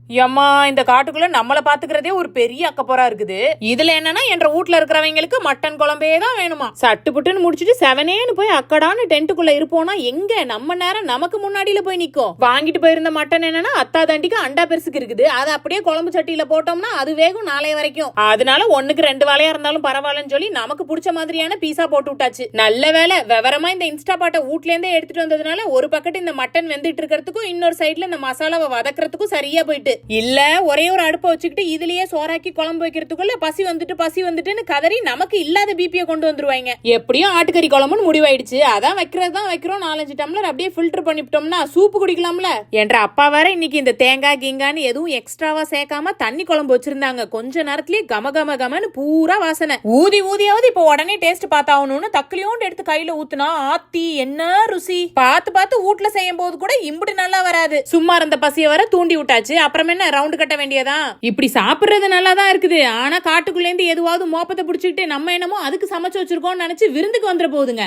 ஏம்மா இந்த காட்டுக்குள்ள நம்மள பாத்துக்கிறதே ஒரு பெரிய அக்கப்போரா இருக்குது. இதுல என்னன்னா என்ற வீட்ல இருக்கிறவங்களுக்கு மட்டன் குழம்பே தான் வேணுமா. சட்டு புட்டுன்னு முடிச்சிட்டு செவனேன்னு போய் அக்கடான்னு டென்ட்டுக்குள்ள இருப்போம்னா எங்க நம்ம நேரம் நமக்கு முன்னாடியில போய் நிக்கும். வாங்கிட்டு போயிருந்த மட்டன் என்னன்னா அத்தா தண்டிக்கு அண்டா பெருசுக்கு இருக்குது. அதை அப்படியே குழம்பு சட்டியில போட்டோம்னா அது வேகும் நாளைய வரைக்கும். அதனால ஒண்ணுக்கு 2 வாழையா இருந்தாலும் பரவாயில்லன்னு சொல்லி நமக்கு பிடிச்ச மாதிரியான பீஸா போட்டு விட்டாச்சு. நல்ல வேலை விவரமா இந்த இன்ஸ்டா பாட்டை வீட்ல இருந்தே எடுத்துட்டு வந்ததுனால ஒரு பக்கத்து இந்த மட்டன் வெந்துட்டு இருக்கிறதுக்கும் இன்னொரு சைட்ல இந்த மசாலாவை வதக்குறதுக்கும் சரியா போயிட்டு. இல்ல ஒரே ஒரு அடுப்பை வச்சுக்கிட்டு இதுலயே சோறாக்கி குழம்பு வைக்கிறதுக்குள்ள பசி வந்துட்டுன்னு கதறி நமக்கு இல்லாத பிபியை கொண்டு வந்துருவாங்க. எப்படியும் ஆட்டுக்கறி குழம்புன்னு முடிவாயிடுச்சு. அதான் வைக்கிறோம் 4-5 டம்ளர் அப்படியே ஃபில்டர் பண்ணிவிட்டோம்னா சூப்பு குடிக்கலாம்ல. என்ற அப்பா வேற இன்னைக்கு இந்த தேங்காய் கீங்கான்னு எதுவும் எக்ஸ்ட்ராவா சேர்க்காம தண்ணி குழம்பு வச்சிருந்தாங்க. கொஞ்ச நேரத்திலேயே கமன்னு பூரா வாசனை. ஊதியாவது இப்ப உடனே டேஸ்ட் பார்த்தாகணும்னு தக்கிலியோண்டு எடுத்து கையில ஊத்துனா ஆத்தி என்ன ருசி. பார்த்து வீட்டுல செய்யும் போது கூட இம்புட்டு நல்லா வராது. சும்மா இருந்த பசிய வர தூண்டி விட்டாச்சு. அப்புறம் என்ன ரவுண்ட் கட்ட வேண்டியதா. இப்படி சாப்பிடுறது நல்லா தான் இருக்குது. ஆனா காட்டுக்குள்ள இருந்து எதுவாவது மோப்பத்தை பிடிச்சிக்கிட்டு நம்ம என்னமோ அதுக்கு சமைச்சு வச்சிருக்கோம்னு நினைச்சு விருந்துக்கு வந்துட போகுதுங்க.